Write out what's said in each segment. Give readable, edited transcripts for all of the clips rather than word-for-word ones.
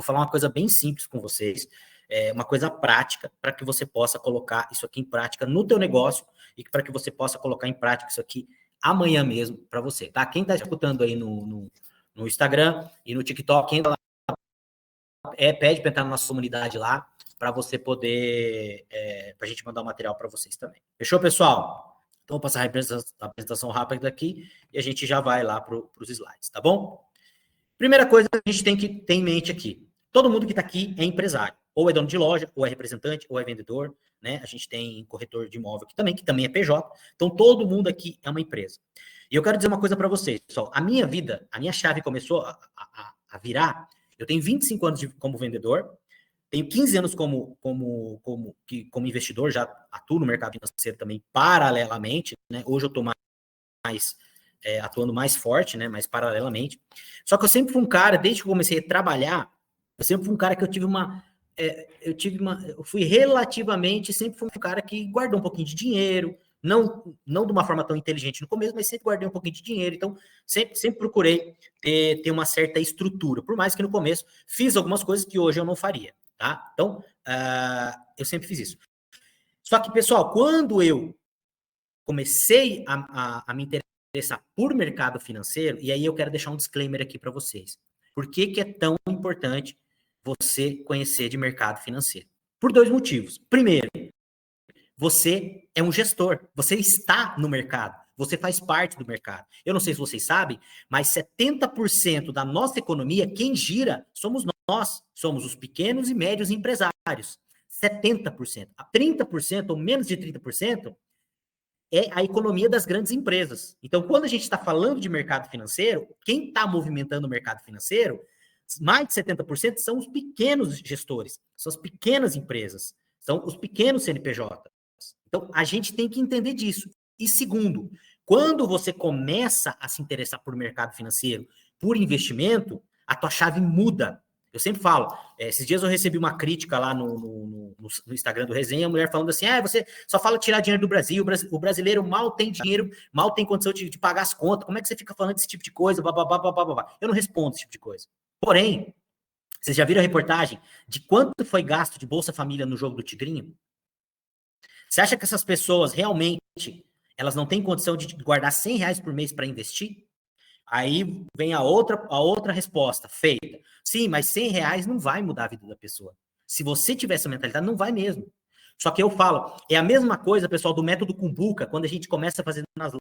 vou falar uma coisa bem simples com vocês, uma coisa prática, para que você possa colocar isso aqui em prática no teu negócio e para que você possa colocar em prática isso aqui amanhã mesmo para você, tá? Quem está escutando aí no Instagram e no TikTok, ainda lá, pede para entrar na nossa comunidade lá, para você poder, para a gente mandar o material para vocês também. Fechou, pessoal? Então, vou passar a apresentação rápida aqui e a gente já vai lá para os slides, tá bom? Primeira coisa que a gente tem que ter em mente aqui, todo mundo que está aqui é empresário, ou é dono de loja, ou é representante, ou é vendedor, né? A gente tem corretor de imóvel aqui também, que também é PJ, então todo mundo aqui é uma empresa. E eu quero dizer uma coisa para vocês, pessoal, a minha vida, a minha chave começou a virar, eu tenho 25 anos como vendedor, tenho 15 anos como investidor, já atuo no mercado financeiro também paralelamente, né? Hoje eu estou atuando mais forte, né? Mais paralelamente. Só que eu sempre fui um cara, desde que eu comecei a trabalhar, eu sempre fui um cara que eu fui relativamente, sempre fui um cara que guardou um pouquinho de dinheiro, não de uma forma tão inteligente no começo, mas sempre guardei um pouquinho de dinheiro, então sempre procurei ter uma certa estrutura, por mais que no começo fiz algumas coisas que hoje eu não faria, tá? Então, eu sempre fiz isso. Só que, pessoal, quando eu comecei a me interessar por mercado financeiro, e aí eu quero deixar um disclaimer aqui para vocês. Por que é tão importante você conhecer de mercado financeiro? Por dois motivos. Primeiro, você é um gestor, você está no mercado, você faz parte do mercado. Eu não sei se vocês sabem, mas 70% da nossa economia, quem gira, somos nós, somos os pequenos e médios empresários. 70%. A 30% ou menos de 30% é a economia das grandes empresas. Então, quando a gente está falando de mercado financeiro, quem está movimentando o mercado financeiro, mais de 70% são os pequenos gestores, são as pequenas empresas, são os pequenos CNPJ. Então, a gente tem que entender disso. E segundo, quando você começa a se interessar por mercado financeiro, por investimento, a tua chave muda. Eu sempre falo, esses dias eu recebi uma crítica lá no Instagram do Resenha, a mulher falando assim, você só fala tirar dinheiro do Brasil, o brasileiro mal tem dinheiro, mal tem condição de pagar as contas, como é que você fica falando desse tipo de coisa, Eu não respondo esse tipo de coisa. Porém, vocês já viram a reportagem de quanto foi gasto de Bolsa Família no jogo do Tigrinho? Você acha que essas pessoas realmente, elas não têm condição de guardar R$100 por mês para investir? Aí vem a outra resposta feita. Sim, mas R$100 não vai mudar a vida da pessoa. Se você tiver essa mentalidade, não vai mesmo. Só que eu falo, é a mesma coisa, pessoal, do método Kumbuka, quando a gente começa a fazer nas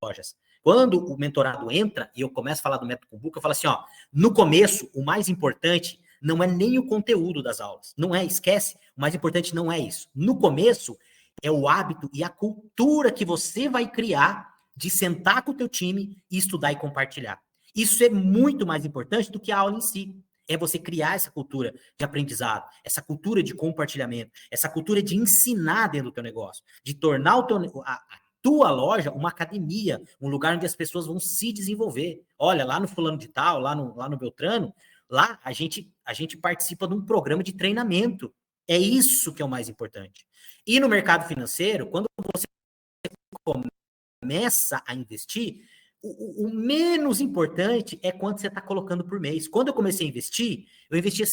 lojas. Quando o mentorado entra e eu começo a falar do método Kumbuka, eu falo assim, no começo, o mais importante não é nem o conteúdo das aulas. Não é, esquece, o mais importante não é isso. No começo, é o hábito e a cultura que você vai criar de sentar com o teu time e estudar e compartilhar. Isso é muito mais importante do que a aula em si. É você criar essa cultura de aprendizado, essa cultura de compartilhamento, essa cultura de ensinar dentro do teu negócio, de tornar a tua loja uma academia, um lugar onde as pessoas vão se desenvolver. Olha, lá no fulano de tal, lá no Beltrano, lá a gente participa de um programa de treinamento. É isso que é o mais importante. E no mercado financeiro, quando você começa a investir, o menos importante é quanto você está colocando por mês. Quando eu comecei a investir,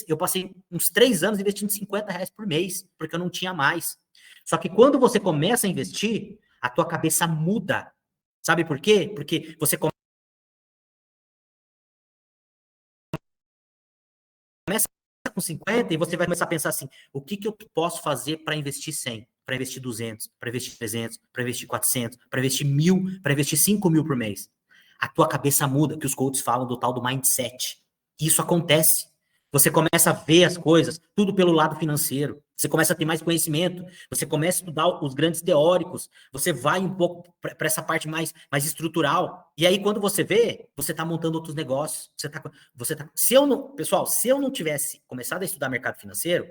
eu passei uns 3 anos investindo R$50 por mês, porque eu não tinha mais. Só que quando você começa a investir, a tua cabeça muda. Sabe por quê? Porque você começa com 50 e você vai começar a pensar assim, o que eu posso fazer para investir 100, para investir 200, para investir 300, para investir 400, para investir 1.000, para investir 5.000 por mês. A tua cabeça muda, que os coaches falam do tal do mindset. Isso acontece. Você começa a ver as coisas, tudo pelo lado financeiro. Você começa a ter mais conhecimento, você começa a estudar os grandes teóricos, você vai um pouco para essa parte mais estrutural. E aí, quando você vê, você está montando outros negócios. Pessoal, se eu não tivesse começado a estudar mercado financeiro,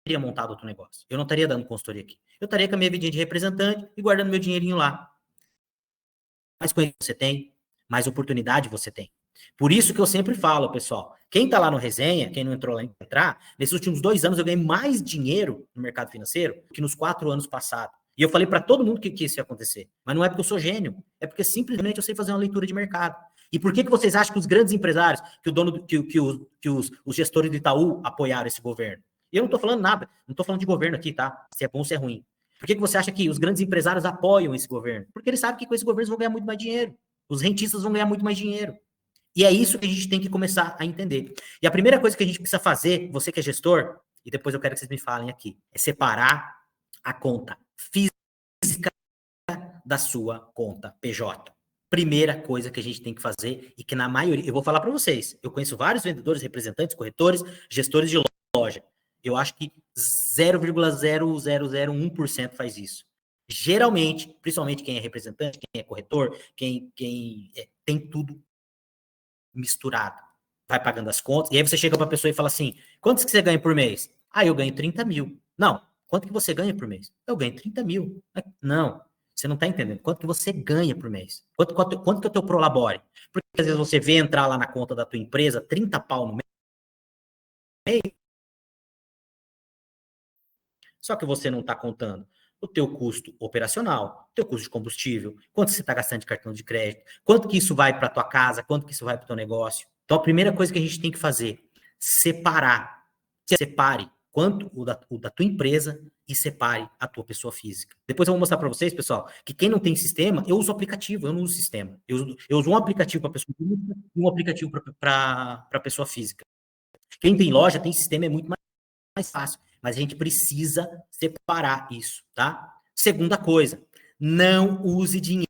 teria montado outro negócio. Eu não estaria dando consultoria aqui. Eu estaria com a minha vidinha de representante e guardando meu dinheirinho lá. Mais conhecimento você tem, mais oportunidade você tem. Por isso que eu sempre falo, pessoal, quem está lá no Resenha, quem não entrou lá entrar, nesses últimos 2 anos eu ganhei mais dinheiro no mercado financeiro que nos 4 anos passados. E eu falei para todo mundo que isso ia acontecer. Mas não é porque eu sou gênio, é porque simplesmente eu sei fazer uma leitura de mercado. E por que vocês acham que os grandes empresários, que o dono, que os gestores do Itaú apoiaram esse governo? E eu não estou falando nada, não estou falando de governo aqui, tá? Se é bom ou se é ruim. Por que você acha que os grandes empresários apoiam esse governo? Porque eles sabem que com esse governo eles vão ganhar muito mais dinheiro. Os rentistas vão ganhar muito mais dinheiro. E é isso que a gente tem que começar a entender. E a primeira coisa que a gente precisa fazer, você que é gestor, e depois eu quero que vocês me falem aqui, é separar a conta física da sua conta PJ. Primeira coisa que a gente tem que fazer e que na maioria, eu vou falar para vocês, eu conheço vários vendedores, representantes, corretores, gestores de loja. Eu acho que 0,0001% faz isso. Geralmente, principalmente quem é representante, quem é corretor, quem tem tudo misturado. Vai pagando as contas, e aí você chega para a pessoa e fala assim, quantos que você ganha por mês? Ah, eu ganho 30 mil. Não, quanto que você ganha por mês? Eu ganho 30 mil. Não, você não está entendendo. Quanto que você ganha por mês? Quanto que é o teu prolabore? Porque às vezes você vê entrar lá na conta da tua empresa 30 pau no mês, só que você não está contando o teu custo operacional, o teu custo de combustível, quanto você está gastando de cartão de crédito, quanto que isso vai para tua casa, quanto que isso vai para o teu negócio. Então, a primeira coisa que a gente tem que fazer, separar. Separe quanto o da tua empresa e separe a tua pessoa física. Depois eu vou mostrar para vocês, pessoal, que quem não tem sistema, eu uso aplicativo, eu não uso sistema. Eu uso um aplicativo para pessoa física e um aplicativo para pessoa física. Quem tem loja, tem sistema, é muito mais fácil. Mas a gente precisa separar isso, tá? Segunda coisa, não use dinheiro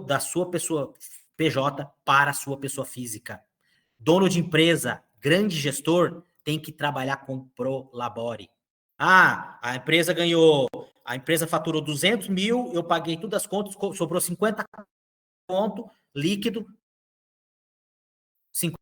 da sua pessoa PJ para a sua pessoa física. Dono de empresa, grande gestor, tem que trabalhar com prolabore. Ah, a empresa faturou 200 mil, eu paguei todas as contas, sobrou 50 conto líquido, 50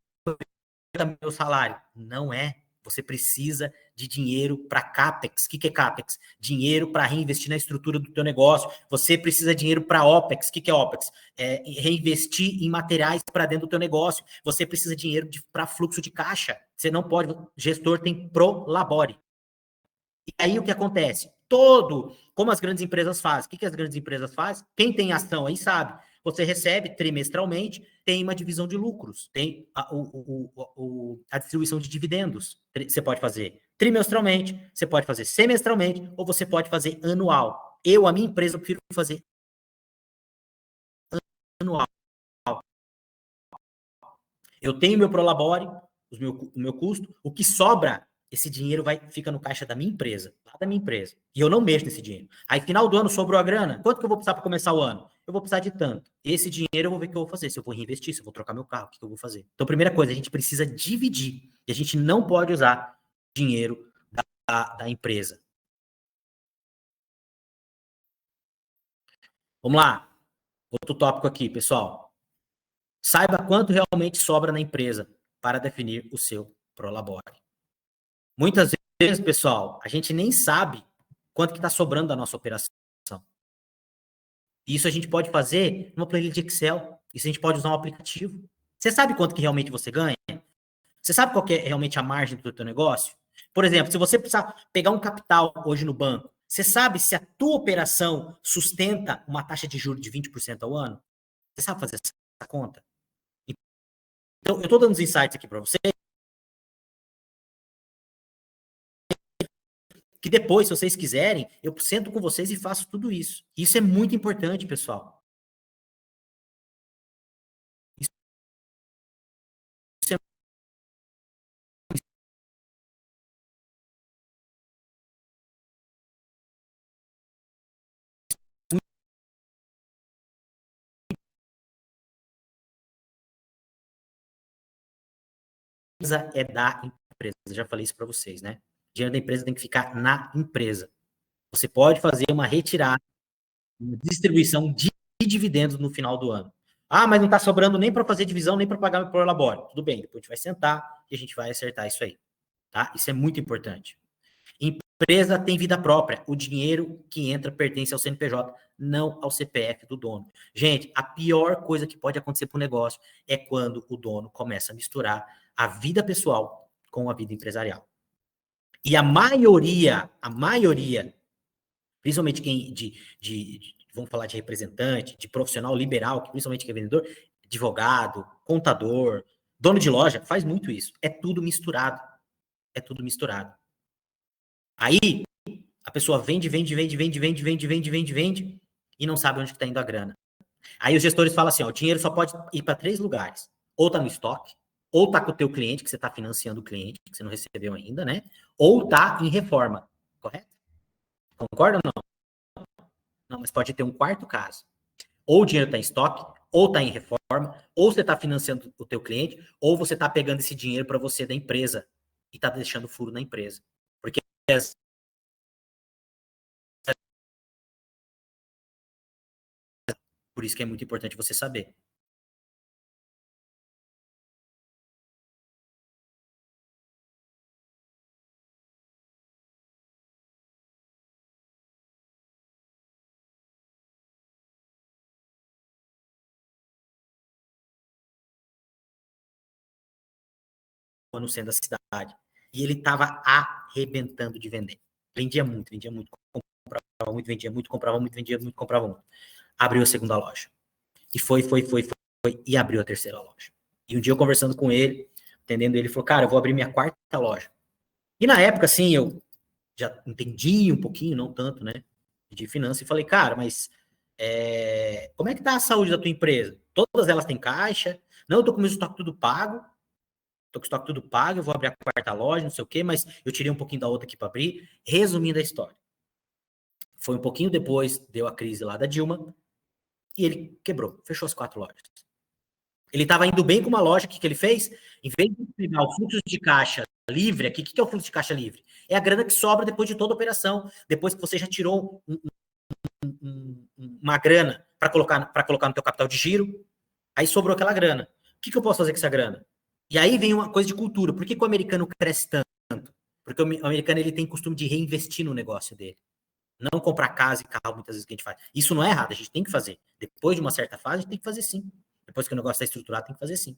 mil salário. Não é. Você precisa de dinheiro para CAPEX. O que é CAPEX? Dinheiro para reinvestir na estrutura do teu negócio. Você precisa de dinheiro para OPEX. O que é OPEX? É reinvestir em materiais para dentro do teu negócio. Você precisa de dinheiro para fluxo de caixa. Você não pode... Gestor tem prolabore. E aí o que acontece? Como as grandes empresas fazem? O que as grandes empresas fazem? Quem tem ação aí sabe. Você recebe trimestralmente, tem uma divisão de lucros, tem a distribuição de dividendos. Você pode fazer trimestralmente, você pode fazer semestralmente, ou você pode fazer anual. A minha empresa, eu prefiro fazer anual. Eu tenho meu prolabore, o meu custo, o que sobra, esse dinheiro fica no caixa da minha empresa, lá da minha empresa. E eu não mexo nesse dinheiro. Aí, final do ano, sobrou a grana. Quanto que eu vou precisar para começar o ano? Eu vou precisar de tanto. Esse dinheiro eu vou ver o que eu vou fazer. Se eu vou reinvestir, se eu vou trocar meu carro, o que eu vou fazer? Então, primeira coisa, a gente precisa dividir. E a gente não pode usar dinheiro da empresa. Vamos lá. Outro tópico aqui, pessoal. Saiba quanto realmente sobra na empresa para definir o seu prolabore. Muitas vezes, pessoal, a gente nem sabe quanto que está sobrando da nossa operação. Isso a gente pode fazer numa planilha de Excel. Isso a gente pode usar um aplicativo. Você sabe quanto que realmente você ganha? Você sabe qual que é realmente a margem do teu negócio? Por exemplo, se você precisar pegar um capital hoje no banco, você sabe se a tua operação sustenta uma taxa de juros de 20% ao ano? Você sabe fazer essa conta? Então, eu estou dando os insights aqui para você, que depois, se vocês quiserem, eu sento com vocês e faço tudo isso. Isso é muito importante, pessoal. Isso é é da empresa. Eu já falei isso para vocês, né? O dinheiro da empresa tem que ficar na empresa. Você pode fazer uma retirada, uma distribuição de dividendos no final do ano. Ah, mas não está sobrando nem para fazer divisão, nem para pagar meu prolabore. Tudo bem, depois a gente vai sentar e a gente vai acertar isso aí. Tá? Isso é muito importante. Empresa tem vida própria. O dinheiro que entra pertence ao CNPJ, não ao CPF do dono. Gente, a pior coisa que pode acontecer para o negócio é quando o dono começa a misturar a vida pessoal com a vida empresarial. E a maioria, principalmente quem vamos falar de representante, de profissional liberal, que principalmente quem é vendedor, advogado, contador, dono de loja, faz muito isso. É tudo misturado. É tudo misturado. Aí, a pessoa vende e não sabe onde está indo a grana. Aí os gestores falam assim, ó, o dinheiro só pode ir para 3 lugares. Ou tá no estoque, ou tá com o teu cliente, que você está financiando o cliente, que você não recebeu ainda, né? Ou tá em reforma, correto? Concorda ou não? Não, mas pode ter um quarto caso. Ou o dinheiro está em estoque, ou está em reforma, ou você está financiando o teu cliente, ou você está pegando esse dinheiro para você da empresa e está deixando furo na empresa. Porque por isso que é muito importante você saber. No centro da cidade. E ele estava arrebentando de vender. Vendia muito, comprava muito, vendia muito, comprava muito, vendia muito, comprava muito. Abriu a segunda loja. E foi, e abriu a terceira loja. E um dia eu conversando com ele, entendendo ele, falou, cara, eu vou abrir minha quarta loja. E na época, assim, eu já entendi um pouquinho, não tanto, né, de finanças, e falei, cara, mas como é que tá a saúde da tua empresa? Todas elas têm caixa? Não, eu tô com o meu estoque tudo pago. Tô com o estoque tudo pago, eu vou abrir a quarta loja, não sei o quê, mas eu tirei um pouquinho da outra aqui para abrir. Resumindo a história. Foi um pouquinho depois, deu a crise lá da Dilma, e ele quebrou, fechou as 4 lojas. Ele estava indo bem com uma loja, o que ele fez? Em vez de pegar o fluxo de caixa livre, aqui, o que é o fluxo de caixa livre? É a grana que sobra depois de toda a operação, depois que você já tirou uma grana para colocar no teu capital de giro, aí sobrou aquela grana. O que eu posso fazer com essa grana? E aí vem uma coisa de cultura. Por que o americano cresce tanto? Porque o americano ele tem costume de reinvestir no negócio dele. Não comprar casa e carro muitas vezes que a gente faz. Isso não é errado, a gente tem que fazer. Depois de uma certa fase, a gente tem que fazer sim. Depois que o negócio está estruturado, tem que fazer sim.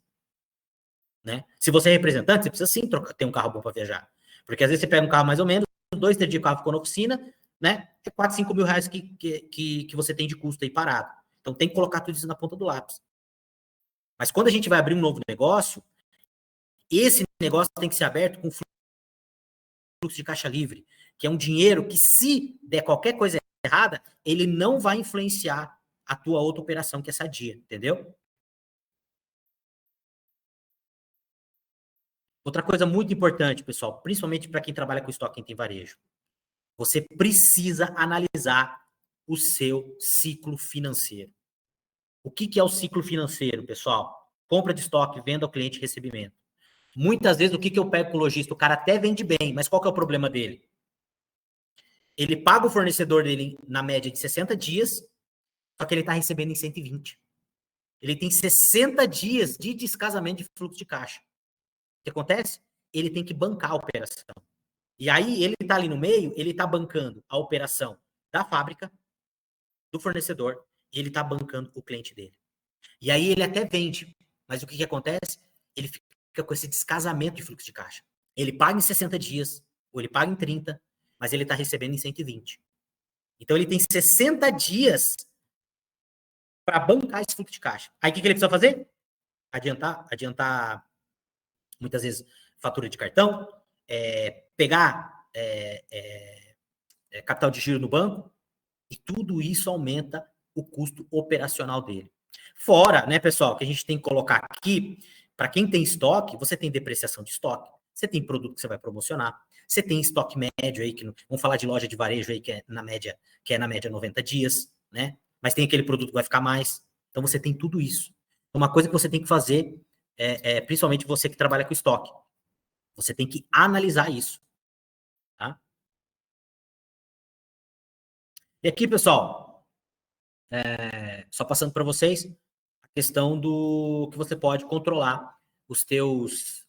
Né? Se você é representante, você precisa sim ter um carro bom para viajar. Porque às vezes você pega um carro mais ou menos, 2, 3 dias o carro ficou na oficina, né? É 4, 5 mil reais que você tem de custo aí parado. Então tem que colocar tudo isso na ponta do lápis. Mas quando a gente vai abrir um novo negócio, esse negócio tem que ser aberto com fluxo de caixa livre, que é um dinheiro que, se der qualquer coisa errada, ele não vai influenciar a tua outra operação, que é sadia, entendeu? Outra coisa muito importante, pessoal, principalmente para quem trabalha com estoque, quem tem varejo, você precisa analisar o seu ciclo financeiro. O que é o ciclo financeiro, pessoal? Compra de estoque, venda ao cliente, recebimento. Muitas vezes, o que eu pego com o lojista? O cara até vende bem, mas qual que é o problema dele? Ele paga o fornecedor dele na média de 60 dias, só que ele está recebendo em 120. Ele tem 60 dias de descasamento de fluxo de caixa. O que acontece? Ele tem que bancar a operação. E aí, ele está ali no meio, ele está bancando a operação da fábrica, do fornecedor, e ele está bancando o cliente dele. E aí, ele até vende, mas o que acontece? Ele fica com esse descasamento de fluxo de caixa. Ele paga em 60 dias, ou ele paga em 30, mas ele está recebendo em 120. Então, ele tem 60 dias para bancar esse fluxo de caixa. Aí, o que ele precisa fazer? Adiantar muitas vezes, fatura de cartão, pegar capital de giro no banco, e tudo isso aumenta o custo operacional dele. Fora, né, pessoal, que a gente tem que colocar aqui, para quem tem estoque, você tem depreciação de estoque, você tem produto que você vai promocionar, você tem estoque médio aí, vamos falar de loja de varejo aí, que é na média 90 dias, né? Mas tem aquele produto que vai ficar mais. Então você tem tudo isso. Uma coisa que você tem que fazer, principalmente você que trabalha com estoque, você tem que analisar isso. Tá? E aqui, pessoal, só passando para vocês, a questão do que você pode controlar os teus...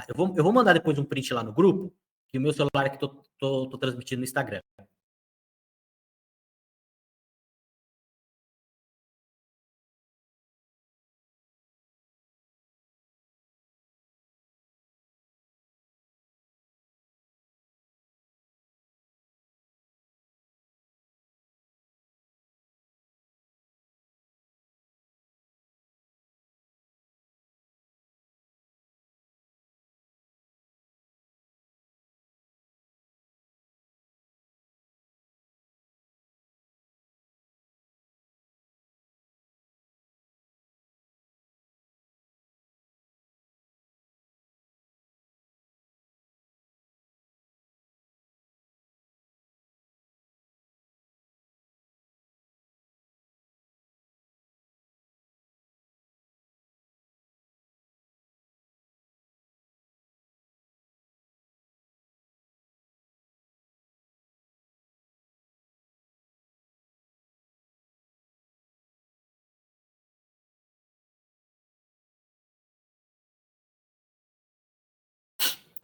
eu vou mandar depois um print lá no grupo, que o meu celular aqui tô transmitindo no Instagram.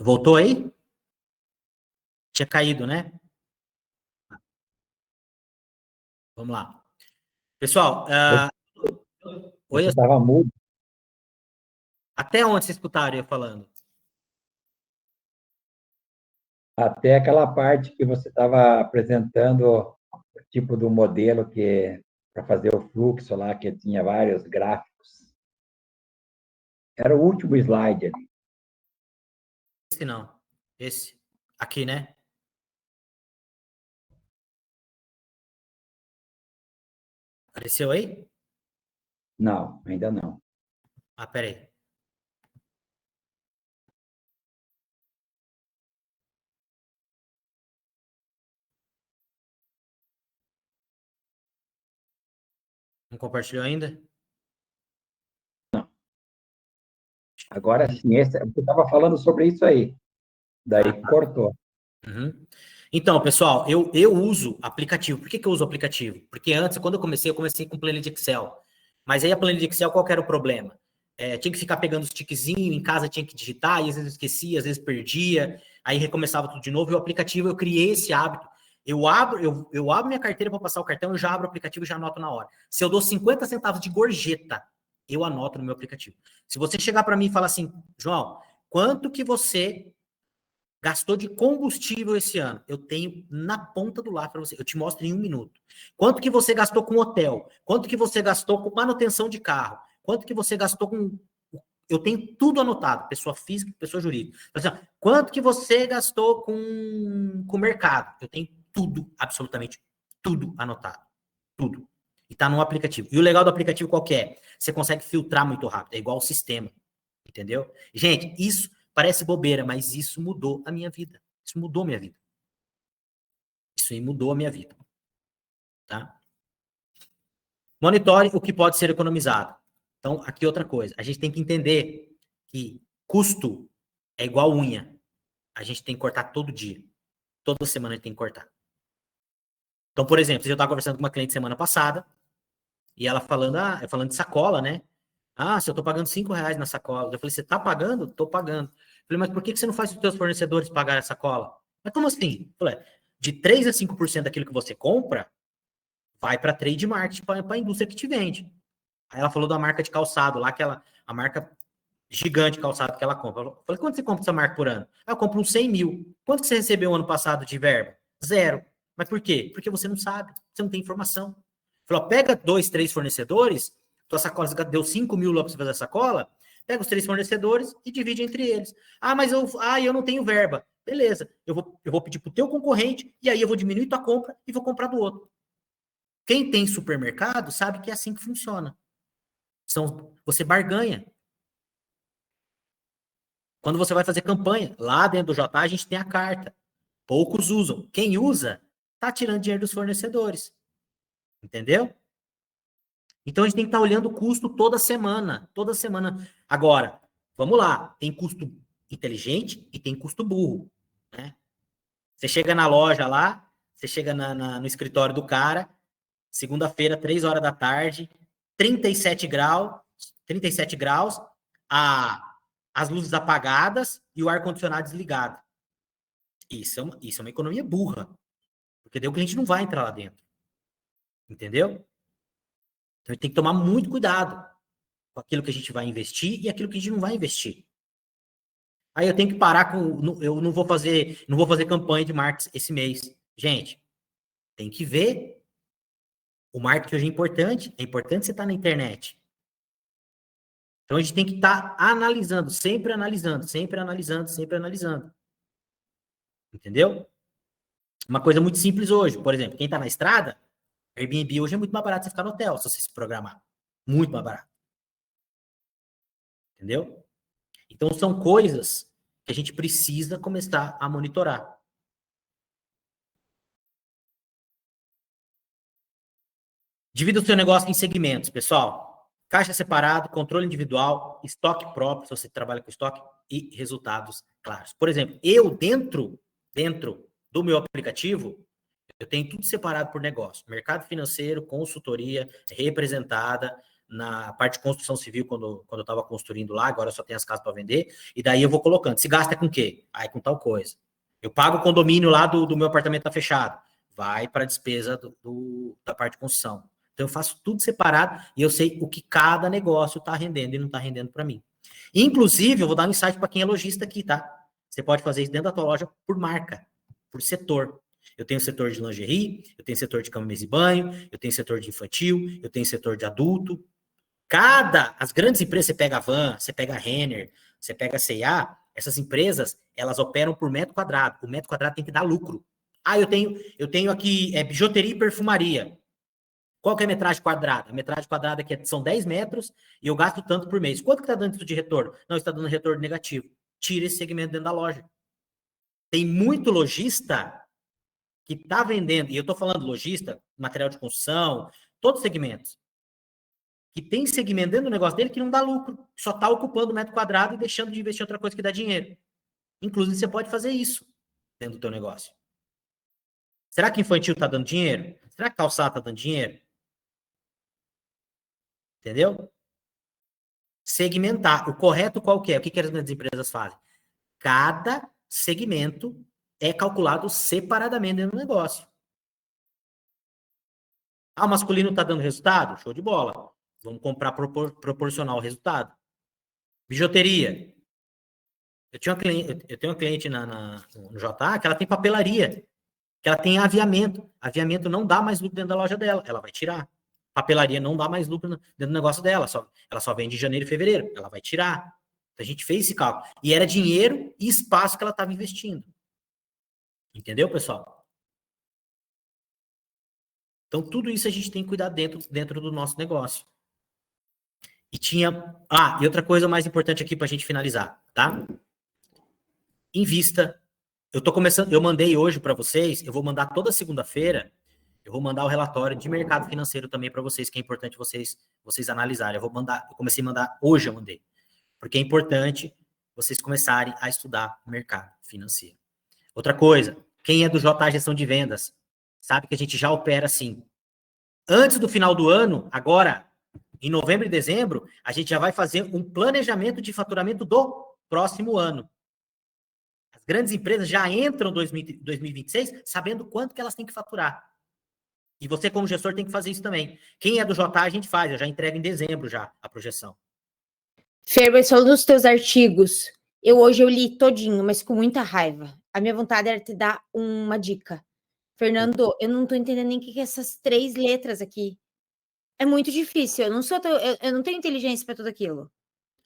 Voltou aí? Tinha caído, né? Vamos lá. Pessoal, oi, Você estava mudo até onde vocês escutaram eu falando? até aquela parte que você estava apresentando o tipo do modelo que para fazer o fluxo lá, que tinha vários gráficos. Era o último slide ali. Esse não. Esse. Aqui, né? Apareceu aí? Não, ainda não. Ah, peraí. Não compartilhou ainda? Agora sim, você estava falando sobre isso aí. Ah, Daí cortou. uhum. Então, pessoal, eu uso aplicativo. Por que eu uso aplicativo? Porque antes, quando eu comecei com planilha de Excel. Mas aí a planilha de Excel, qual que era o problema? Tinha que ficar pegando os tiquezinhos, em casa tinha que digitar, e às vezes eu esquecia, às vezes perdia, aí recomeçava tudo de novo. E o aplicativo, eu criei esse hábito. Eu abro minha carteira para passar o cartão, eu já abro o aplicativo e já anoto na hora. Se eu dou 50 centavos de gorjeta, eu anoto no meu aplicativo. Se você chegar para mim e falar assim, João, quanto que você gastou de combustível esse ano? Eu tenho na ponta do lápis para você. Eu te mostro em 1 minuto. Quanto que você gastou com hotel? Quanto que você gastou com manutenção de carro? Quanto que você gastou com... Eu tenho tudo anotado, pessoa física, pessoa jurídica. Assim, quanto que você gastou com o mercado? Eu tenho tudo, absolutamente tudo anotado. Tudo. E tá no aplicativo. E o legal do aplicativo qual que é? Você consegue filtrar muito rápido. É igual o sistema. Entendeu? Gente, isso parece bobeira, mas isso mudou a minha vida. Isso mudou a minha vida. Isso aí mudou a minha vida. Tá? Monitore o que pode ser economizado. Então, aqui outra coisa. A gente tem que entender que custo é igual unha. A gente tem que cortar todo dia. Toda semana a gente tem que cortar. Então, por exemplo, eu estava conversando com uma cliente semana passada e ela falando de sacola, né? Ah, se eu tô pagando R$ 5 na sacola. Eu falei, você tá pagando? Tô pagando. Eu falei, mas por que você não faz os seus fornecedores pagar a sacola? Mas como assim? Eu falei, de 3 a 5% daquilo que você compra, vai para trade marketing, para a indústria que te vende. Aí ela falou da marca de calçado lá, a marca gigante de calçado que ela compra. Eu falei, quanto você compra essa marca por ano? Ah, eu compro uns 100 mil. Quanto você recebeu ano passado de verba? Zero. Mas por quê? Porque você não sabe, você não tem informação. Falou, pega 2, 3 fornecedores, tua sacola deu 5 mil lá para você fazer a sacola, pega os 3 fornecedores e divide entre eles. Ah, mas eu não tenho verba. Beleza, eu vou pedir para o teu concorrente e aí eu vou diminuir tua compra e vou comprar do outro. Quem tem supermercado sabe que é assim que funciona. Você barganha. Quando você vai fazer campanha, lá dentro do JA, a gente tem a carta. Poucos usam. Quem usa, tá tirando dinheiro dos fornecedores. Entendeu? Então a gente tem que estar olhando o custo toda semana. Toda semana. Agora, vamos lá. Tem custo inteligente e tem custo burro. Né? Você chega na loja lá, você chega no escritório do cara, segunda-feira, 3 horas da tarde, 37 graus, 37 graus, as luzes apagadas e o ar-condicionado desligado. Isso é uma economia burra. Porque daí o cliente não vai entrar lá dentro. Entendeu? Então, a gente tem que tomar muito cuidado com aquilo que a gente vai investir e aquilo que a gente não vai investir. Aí eu tenho que parar com... Eu não vou fazer campanha de marketing esse mês. Gente, tem que ver. O marketing hoje é importante. É importante você estar na internet. Então, a gente tem que estar analisando, sempre analisando, sempre analisando, sempre analisando. Entendeu? Uma coisa muito simples hoje. Por exemplo, quem está na estrada, Airbnb hoje é muito mais barato você ficar no hotel, se você se programar. Muito mais barato. Entendeu? Então, são coisas que a gente precisa começar a monitorar. Divida o seu negócio em segmentos, pessoal. Caixa separado, controle individual, estoque próprio, se você trabalha com estoque, e resultados claros. Por exemplo, eu dentro do meu aplicativo, eu tenho tudo separado por negócio. Mercado financeiro, consultoria, representada na parte de construção civil, quando eu estava construindo lá, agora só tem as casas para vender, e daí eu vou colocando. Se gasta com o quê? Aí com tal coisa. Eu pago o condomínio lá do meu apartamento tá fechado. Vai para a despesa da parte de construção. Então eu faço tudo separado e eu sei o que cada negócio está rendendo e não está rendendo para mim. Inclusive, eu vou dar um insight para quem é lojista aqui, tá? Você pode fazer isso dentro da tua loja por marca, por setor. Eu tenho setor de lingerie, eu tenho setor de cama, mesa e banho, eu tenho setor de infantil, eu tenho setor de adulto. As grandes empresas, você pega a Van, você pega a Renner, você pega a C&A, essas empresas, elas operam por metro quadrado. O metro quadrado tem que dar lucro. Ah, eu tenho aqui bijuteria e perfumaria. Qual que é a metragem quadrada? A metragem quadrada aqui são 10 metros e eu gasto tanto por mês. Quanto que está dando isso de retorno? Não, está dando retorno negativo. Tira esse segmento dentro da loja. Tem muito lojista que está vendendo, e eu estou falando lojista, material de construção, todos os segmentos, que tem segmento dentro do negócio dele que não dá lucro, só está ocupando o metro quadrado e deixando de investir em outra coisa que dá dinheiro. Inclusive, você pode fazer isso dentro do teu negócio. Será que infantil está dando dinheiro? Será que calçado está dando dinheiro? Entendeu? Segmentar. O correto qual que é? O que as grandes empresas fazem? Cada segmento é calculado separadamente dentro do negócio. Ah, o masculino está dando resultado? Show de bola. Vamos comprar proporcional ao resultado. Bijuteria. Eu tenho uma cliente no JA que ela tem papelaria, que ela tem aviamento. Aviamento não dá mais lucro dentro da loja dela, ela vai tirar. Papelaria não dá mais lucro dentro do negócio dela, ela só vende em janeiro e fevereiro, ela vai tirar. Então, a gente fez esse cálculo. E era dinheiro e espaço que ela estava investindo. Entendeu, pessoal? Então, tudo isso a gente tem que cuidar dentro do nosso negócio. E outra coisa mais importante aqui para a gente finalizar, tá? Invista. Eu mandei hoje para vocês, eu vou mandar toda segunda-feira, eu vou mandar o relatório de mercado financeiro também para vocês, que é importante vocês analisarem. Eu comecei a mandar, hoje eu mandei, porque é importante vocês começarem a estudar o mercado financeiro. Outra coisa, quem é do JA Gestão de Vendas, sabe que a gente já opera assim. Antes do final do ano, agora, em novembro e dezembro, a gente já vai fazer um planejamento de faturamento do próximo ano. As grandes empresas já entram em 2026 sabendo quanto que elas têm que faturar. E você, como gestor, tem que fazer isso também. Quem é do JA, a gente faz. Eu já entrego em dezembro já a projeção. Fer, mas falando dos teus artigos, hoje eu li todinho, mas com muita raiva. A minha vontade era te dar uma dica. Fernando, eu não tô entendendo nem o que é essas 3 letras aqui. É muito difícil. Eu não tenho inteligência para tudo aquilo.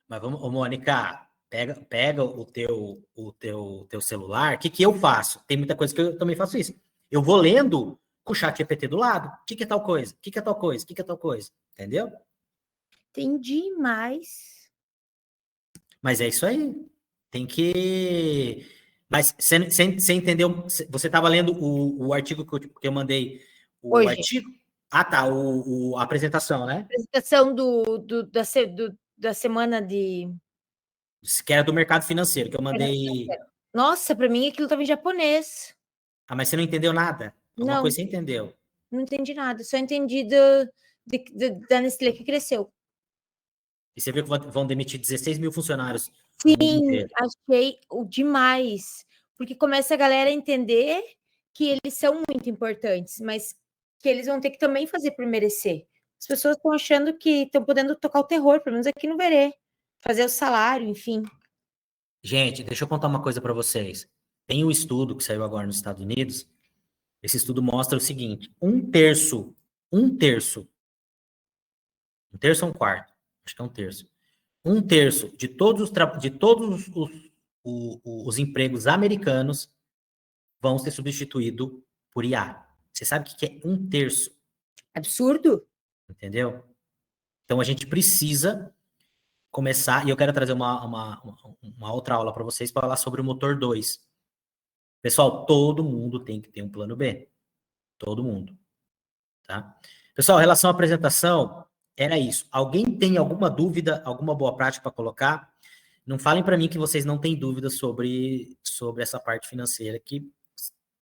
Mas vamos, Mônica, pega o teu celular. O que eu faço? Tem muita coisa que eu também faço isso. Eu vou lendo com o chat GPT do lado. O que é tal coisa? O que é tal coisa? O que é tal coisa? Entendeu? Entendi mais. Mas é isso aí. Tem que... Mas você entendeu? Você estava lendo o artigo que eu mandei? O Hoje. artigo? Ah, tá. A apresentação, né? Apresentação da semana de... Que era do mercado financeiro, que eu mandei... Nossa, para mim aquilo estava em japonês. Ah, mas você não entendeu nada? Alguma Não. coisa você entendeu? Não entendi nada. Só entendi da Nestlé que cresceu. E você viu que vão demitir 16 mil funcionários. Sim, achei demais. porque começa a galera a entender que eles são muito importantes, mas que eles vão ter que também fazer por merecer. As pessoas estão achando que estão podendo tocar o terror, pelo menos aqui no Verê, fazer o salário, enfim. Gente, deixa eu contar uma coisa para vocês. Tem um estudo que saiu agora nos Estados Unidos. Esse estudo mostra o seguinte: um terço ou um quarto, acho que é um terço. Um terço de todos os empregos americanos vão ser substituídos por IA. Você sabe o que é um terço? Absurdo. Entendeu? Então a gente precisa começar, e eu quero trazer uma outra aula para vocês para falar sobre o motor 2. Pessoal, todo mundo tem que ter um plano B. Todo mundo. Tá? Pessoal, em relação à apresentação, era isso. Alguém tem alguma dúvida, alguma boa prática para colocar? Não falem para mim que vocês não têm dúvidas sobre essa parte financeira, que